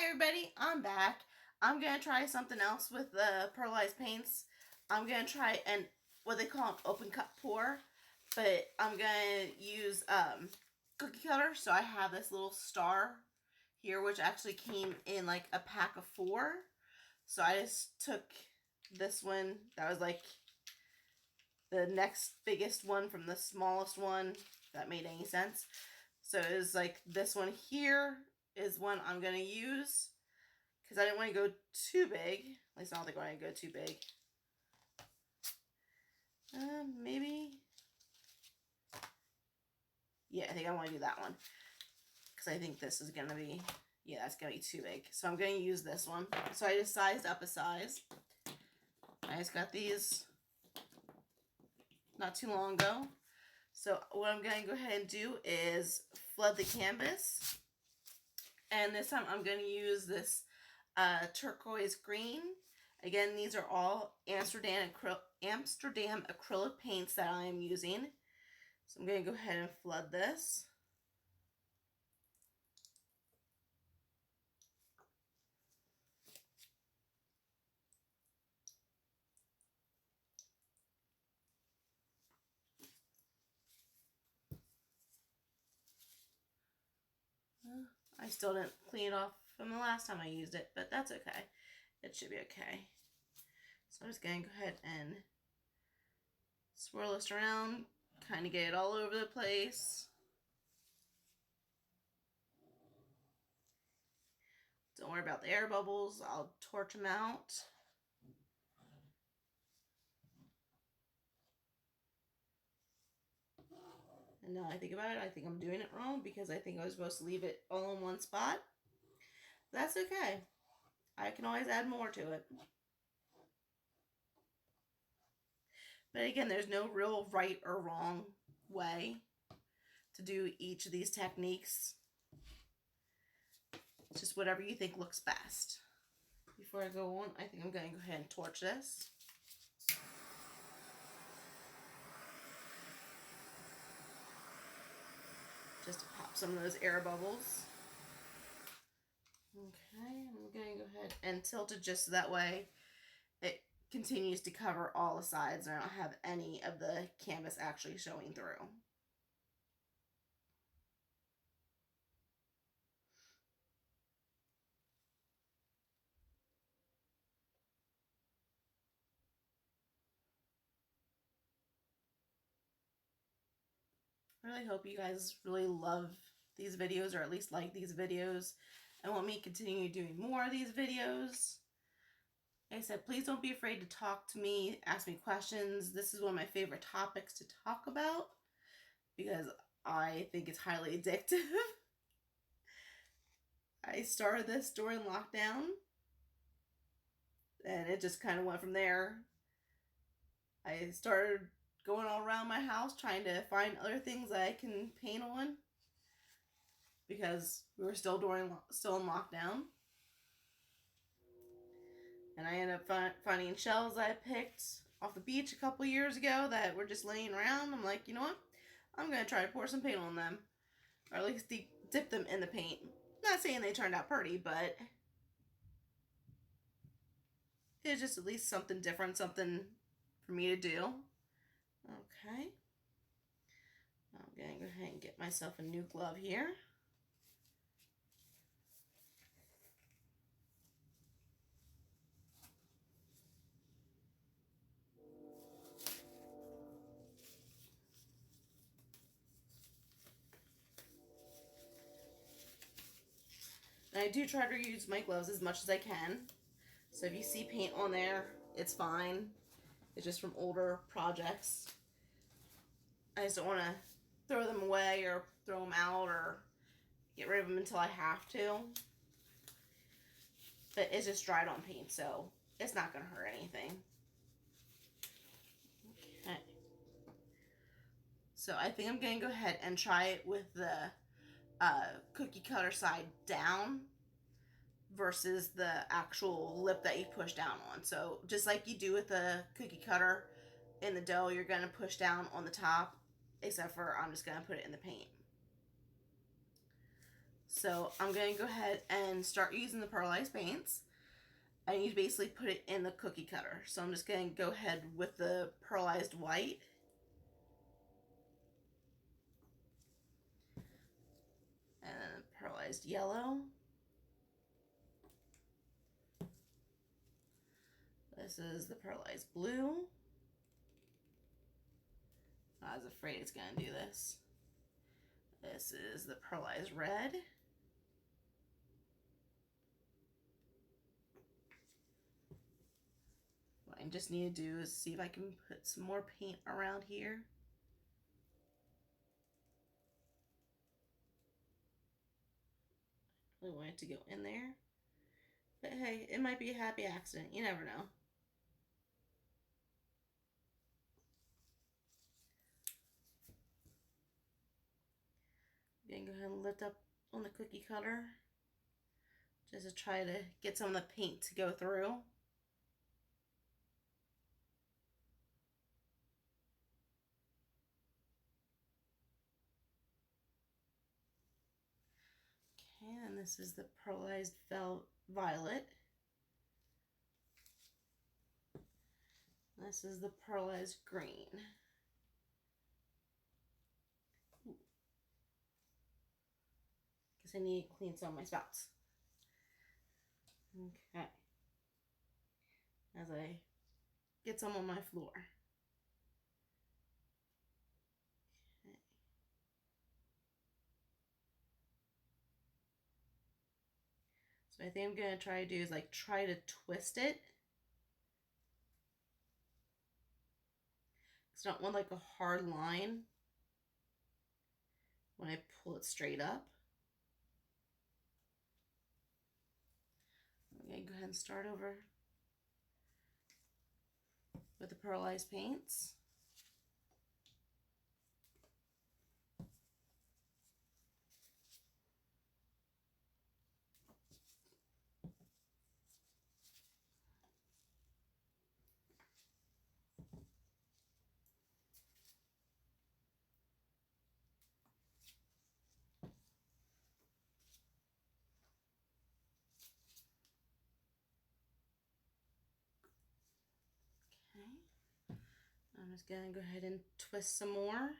everybody, I'm back. I'm going to try something else with the pearlized paints. I'm going to try what they call an open cut pour, but I'm going to use cookie cutter. So I have this little star here, which actually came in like a pack of 4. So I just took this one that was like the next biggest one from the smallest one, if that made any sense. So it was like this one here is one I'm going to use because I didn't want to go too big. At least I don't think I want to go too big. Maybe. Yeah, I think I want to do that one because I think this is going to be, yeah, that's going to be too big. So I'm going to use this one. So I just sized up a size. I just got these not too long ago. So what I'm going to go ahead and do is flood the canvas. And this time I'm going to use this turquoise green. Again, these are all Amsterdam acrylic paints that I am using. So I'm going to go ahead and flood this. I still didn't clean it off from the last time I used it, but that's okay. It should be okay. So I'm just going to go ahead and swirl this around, kind of get it all over the place. Don't worry about the air bubbles. I'll torch them out. And now I think about it, I think I'm doing it wrong because I think I was supposed to leave it all in one spot. That's okay. I can always add more to it. But again, there's no real right or wrong way to do each of these techniques. It's just whatever you think looks best. Before I go on, I think I'm going to go ahead and torch this. Just to pop some of those air bubbles. Okay, I'm going to go ahead and tilt it just so that way it continues to cover all the sides and I don't have any of the canvas actually showing through. I really hope you guys really love these videos, or at least like these videos, and want me to continue doing more of these videos. Like I said, please don't be afraid to talk to me, ask me questions. This is one of my favorite topics to talk about because I think it's highly addictive. I started this during lockdown and it just kind of went from there. I started going all around my house trying to find other things that I can paint on because we were still in lockdown. And I ended up finding shells that I picked off the beach a couple years ago that were just laying around. I'm like, you know what? I'm going to try to pour some paint on them. Or at least dip them in the paint. Not saying they turned out pretty, but it's just at least something different, something for me to do. Okay. I'm going to go ahead and get myself a new glove here. And I do try to use my gloves as much as I can. So if you see paint on there, it's fine. It's just from older projects. I just don't want to throw them away or throw them out or get rid of them until I have to. But it's just dried on paint, so it's not going to hurt anything. Okay. So I think I'm going to go ahead and try it with the cookie cutter side down versus the actual lip that you push down on. So just like you do with the cookie cutter in the dough, you're going to push down on the top, except for I'm just going to put it in the paint. So I'm going to go ahead and start using the pearlized paints. I need to basically put it in the cookie cutter. So I'm just going to go ahead with the pearlized white. And then pearlized yellow. This is the pearlized blue. I was afraid it's going to do this. This is the pearlized red. What I just need to do is see if I can put some more paint around here. I want it to go in there. But hey, it might be a happy accident. You never know. I'm going to go ahead and lift up on the cookie cutter just to try to get some of the paint to go through. Okay, and this is the pearlized violet. This is the pearlized green. Guess I need to clean some of my spouts. Okay. As I get some on my floor. Okay. So I think I'm going to try to do is like try to twist it. Because I don't want like a hard line when I pull it straight up. I'm going to go ahead and start over with the pearlized paints. Okay. I'm just going to go ahead and twist some more.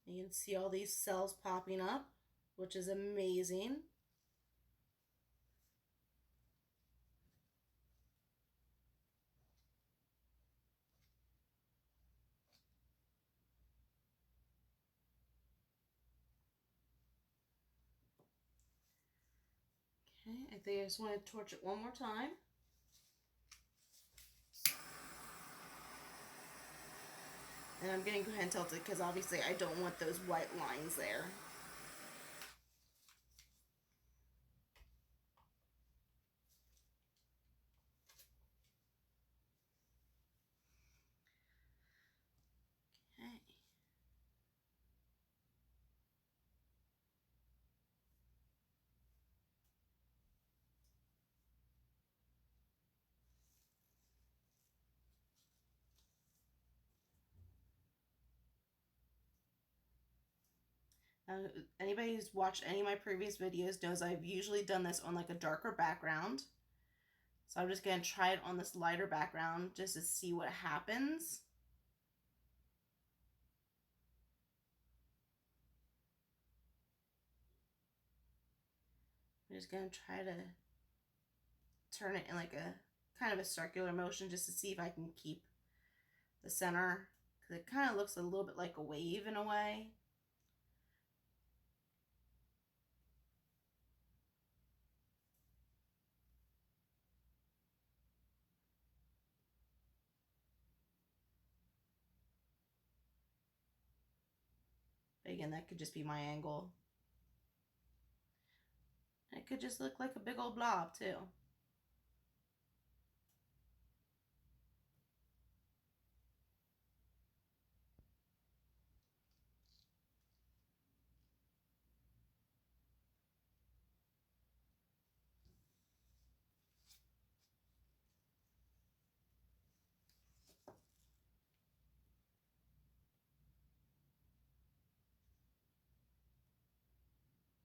You can see all these cells popping up, which is amazing. Okay, I think I just want to torch it one more time. And I'm going to go ahead and tilt it because obviously I don't want those white lines there. Okay. Anybody who's watched any of my previous videos knows I've usually done this on like a darker background. So I'm just going to try it on this lighter background just to see what happens. I'm just going to try to turn it in like a kind of a circular motion just to see if I can keep the center. Because it kind of looks a little bit like a wave in a way. But again, that could just be my angle. It could just look like a big old blob too.